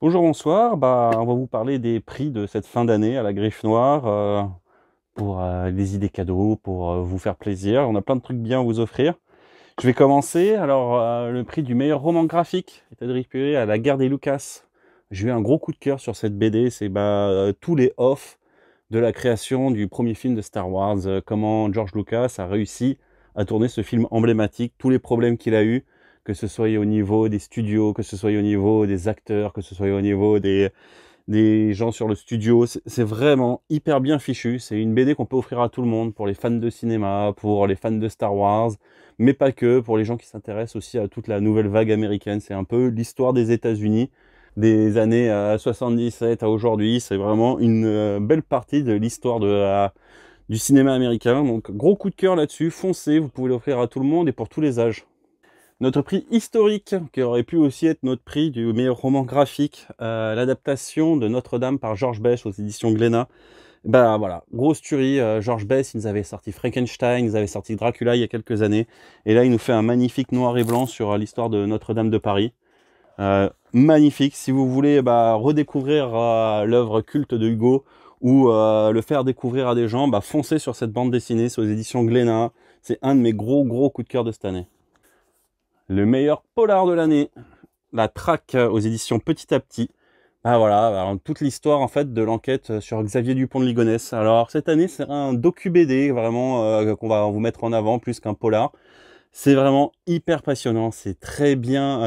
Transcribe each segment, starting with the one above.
Bonjour, bonsoir. On va vous parler des prix de cette fin d'année à la Griffe Noire pour les idées cadeaux, pour vous faire plaisir. On a plein de trucs bien à vous offrir. Je vais commencer. Alors, le prix du meilleur roman graphique est attribué à La Guerre des Lucas. J'ai eu un gros coup de cœur sur cette BD. C'est tous les offs de la création du premier film de Star Wars. Comment George Lucas a réussi à tourner ce film emblématique, tous les problèmes qu'il a eu, que ce soit au niveau des studios, que ce soit au niveau des acteurs, que ce soit au niveau des gens sur le studio. C'est vraiment hyper bien fichu. C'est une BD qu'on peut offrir à tout le monde, pour les fans de cinéma, pour les fans de Star Wars, mais pas que, pour les gens qui s'intéressent aussi à toute la nouvelle vague américaine. C'est un peu l'histoire des États-Unis des années 77 à aujourd'hui. C'est vraiment une belle partie de l'histoire du cinéma américain. Donc gros coup de cœur là-dessus, foncez, vous pouvez l'offrir à tout le monde et pour tous les âges. Notre prix historique, qui aurait pu aussi être notre prix du meilleur roman graphique, l'adaptation de Notre-Dame par George Best aux éditions Glénat. Voilà, grosse tuerie. George Best, il nous avait sorti Frankenstein, il nous avait sorti Dracula il y a quelques années. Et là, il nous fait un magnifique noir et blanc sur l'histoire de Notre-Dame de Paris. Magnifique. Si vous voulez redécouvrir l'œuvre culte de Hugo ou le faire découvrir à des gens, foncez sur cette bande dessinée, c'est aux éditions Glénat. C'est un de mes gros coups de cœur de cette année. Le meilleur polar de l'année, La Traque aux éditions Petit à Petit. Voilà, toute l'histoire en fait de l'enquête sur Xavier Dupont de Ligonnès. Alors cette année, c'est un docu-BD vraiment qu'on va vous mettre en avant plus qu'un polar. C'est vraiment hyper passionnant, c'est très bien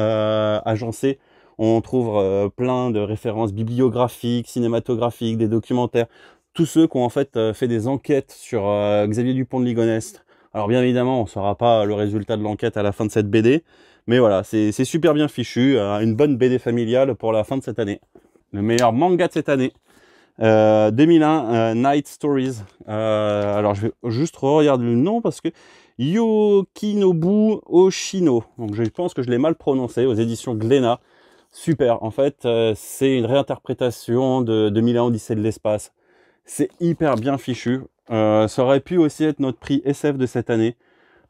agencé. On trouve plein de références bibliographiques, cinématographiques, des documentaires. Tous ceux qui ont en fait fait des enquêtes sur Xavier Dupont de Ligonnès. Alors bien évidemment, on ne saura pas le résultat de l'enquête à la fin de cette BD. Mais voilà, c'est super bien fichu. Une bonne BD familiale pour la fin de cette année. Le meilleur manga de cette année. 2001, Night Stories. Alors je vais juste regarder le nom parce que Yokinobu Oshino. Donc je pense que je l'ai mal prononcé, aux éditions Glénat. Super. En fait, c'est une réinterprétation de 2001 Odyssée de l'espace. C'est hyper bien fichu. Ça aurait pu aussi être notre prix SF de cette année.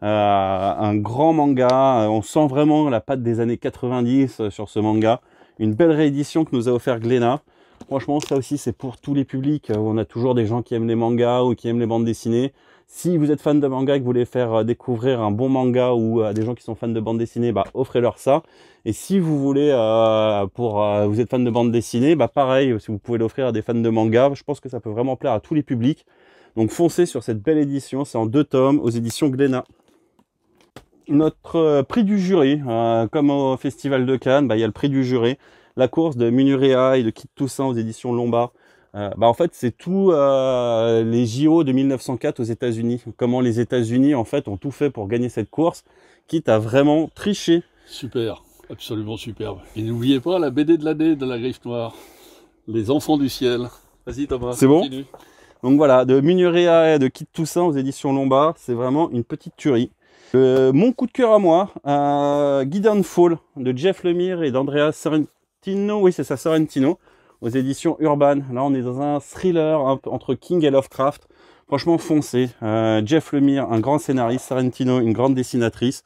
Un grand manga. On sent vraiment la patte des années 90 sur ce manga. Une belle réédition que nous a offert Glénat. Franchement, ça aussi, c'est pour tous les publics. On a toujours des gens qui aiment les mangas ou qui aiment les bandes dessinées. Si vous êtes fan de manga et que vous voulez faire découvrir un bon manga ou des gens qui sont fans de bande dessinée, offrez-leur ça. Et si vous voulez, vous êtes fan de bande dessinée, pareil, si vous pouvez l'offrir à des fans de manga, je pense que ça peut vraiment plaire à tous les publics. Donc foncez sur cette belle édition, c'est en 2 tomes aux éditions Glénat. Notre prix du jury, comme au Festival de Cannes, il y a le prix du jury. La course de Munurea et de Kit Toussaint aux éditions Lombard. En fait, c'est tout les JO de 1904 aux États-Unis. Comment les États-Unis en fait ont tout fait pour gagner cette course, quitte à vraiment tricher. Super, absolument superbe. Et n'oubliez pas la BD de l'année de la Griffe Noire, Les Enfants du Ciel. Vas-y Thomas, C'est bon? continue. Donc voilà, de Munurea et de Kit Toussaint aux éditions Lombard, c'est vraiment une petite tuerie. Mon coup de cœur à moi, Guidon Fall de Jeff Lemire et d'Andrea Sorrentino. Oui, c'est ça, Sorrentino, aux éditions Urban. Là, on est dans un thriller entre King et Lovecraft. Franchement, foncez. Jeff Lemire, un grand scénariste, Sorrentino, une grande dessinatrice.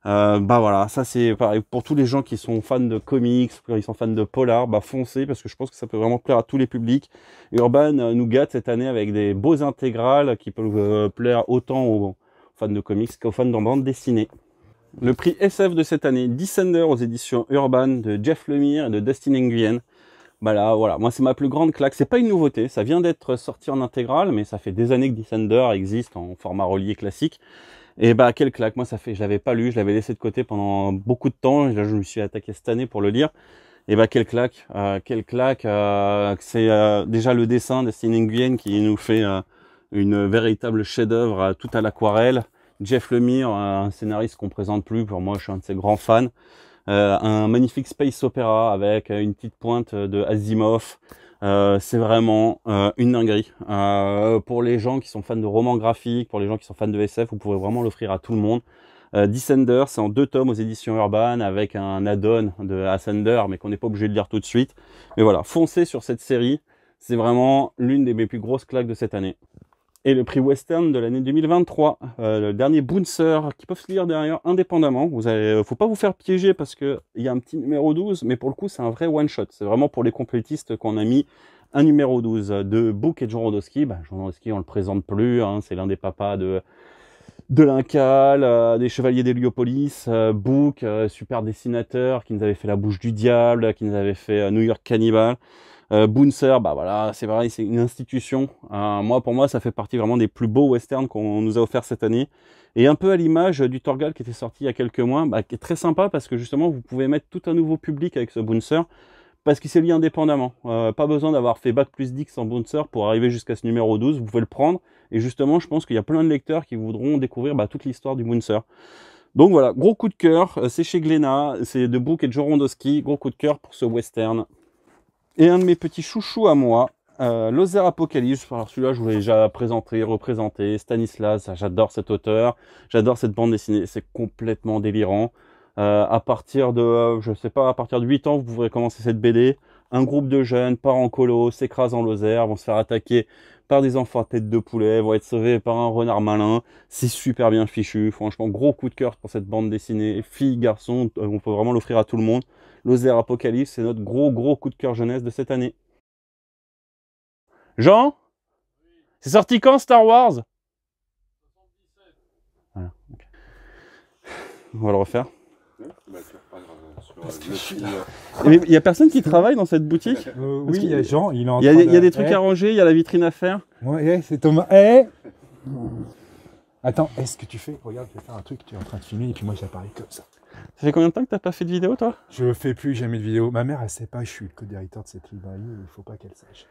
Voilà, ça c'est pareil pour tous les gens qui sont fans de comics, qui sont fans de polar, foncez parce que je pense que ça peut vraiment plaire à tous les publics. Urban nous gâte cette année avec des beaux intégrales qui peuvent plaire autant aux fans de comics qu'aux fans de bande dessinée. Le prix SF de cette année, Descender aux éditions Urban de Jeff Lemire et de Dustin Nguyen. Voilà, moi c'est ma plus grande claque. C'est pas une nouveauté, ça vient d'être sorti en intégrale, mais ça fait des années que Descender existe en format relié classique. Et quelle claque, moi je l'avais pas lu, je l'avais laissé de côté pendant beaucoup de temps, et là je me suis attaqué cette année pour le lire. Et quelle claque, c'est déjà le dessin de Dustin Nguyen qui nous fait une véritable chef-d'œuvre tout à l'aquarelle. Jeff Lemire, un scénariste qu'on présente plus, pour moi je suis un de ses grands fans. Un magnifique space opéra avec une petite pointe de Asimov. C'est vraiment une dinguerie. Pour les gens qui sont fans de romans graphiques, pour les gens qui sont fans de SF, vous pouvez vraiment l'offrir à tout le monde. Descender, c'est en 2 tomes aux éditions Urban avec un add-on de Ascender, mais qu'on n'est pas obligé de lire tout de suite. Mais voilà, foncez sur cette série. C'est vraiment l'une des mes plus grosses claques de cette année. Et le prix western de l'année 2023, le dernier Bouncer, qui peuvent se lire derrière indépendamment. Vous allez, faut pas vous faire piéger parce que il y a un petit numéro 12, mais pour le coup c'est un vrai one shot. C'est vraiment pour les complétistes qu'on a mis un numéro 12 de Book et John Rodowsky. Bah, John Rodowsky on le présente plus, hein, c'est l'un des papas de l'Incal, des Chevaliers d'Héliopolis, Book, super dessinateur qui nous avait fait La Bouche du Diable, qui nous avait fait New York Cannibal. Bouncer, bah voilà, c'est pareil, c'est une institution. Pour moi, ça fait partie vraiment des plus beaux westerns qu'on nous a offert cette année. Et un peu à l'image du Torgal qui était sorti il y a quelques mois, bah, qui est très sympa parce que justement, vous pouvez mettre tout un nouveau public avec ce Bouncer parce qu'il s'est lié indépendamment. Pas besoin d'avoir fait Bac plus 10 en Bouncer pour arriver jusqu'à ce numéro 12, vous pouvez le prendre. Et justement, je pense qu'il y a plein de lecteurs qui voudront découvrir toute l'histoire du Bouncer. Donc voilà, gros coup de cœur, c'est chez Glénat, c'est de Book et John Rodowsky, gros coup de cœur pour ce western. Et un de mes petits chouchous à moi, Lozère Apocalypse. Alors celui-là, je vous l'ai déjà présenté, représenté. Stanislas, j'adore cet auteur, j'adore cette bande dessinée, c'est complètement délirant. À partir de, je sais pas, à partir de 8 ans, vous pourrez commencer cette BD. Un groupe de jeunes part en colo, s'écrase en Lozère, vont se faire attaquer par des enfants à tête de poulet, vont être sauvés par un renard malin. C'est super bien fichu, franchement, gros coup de cœur pour cette bande dessinée. Filles, garçons, on peut vraiment l'offrir à tout le monde. Lozère Apocalypse, c'est notre gros coup de cœur jeunesse de cette année. Jean, c'est sorti quand Star Wars? 77. Voilà, okay. On va le refaire. Il n'y a personne qui travaille dans cette boutique? Oui, il y a Jean, il est en train de... Il y a des trucs à ranger, il y a la vitrine à faire. Ouais, c'est Thomas. Attends, est-ce que tu fais... Regarde, je vais faire un truc, tu es en train de filmer et puis moi j'apparais comme ça. Ça fait combien de temps que t'as pas fait de vidéo, toi? Je fais plus jamais de vidéo. Ma mère, elle sait pas, je suis le co-directeur de cette librairie, il faut pas qu'elle sache.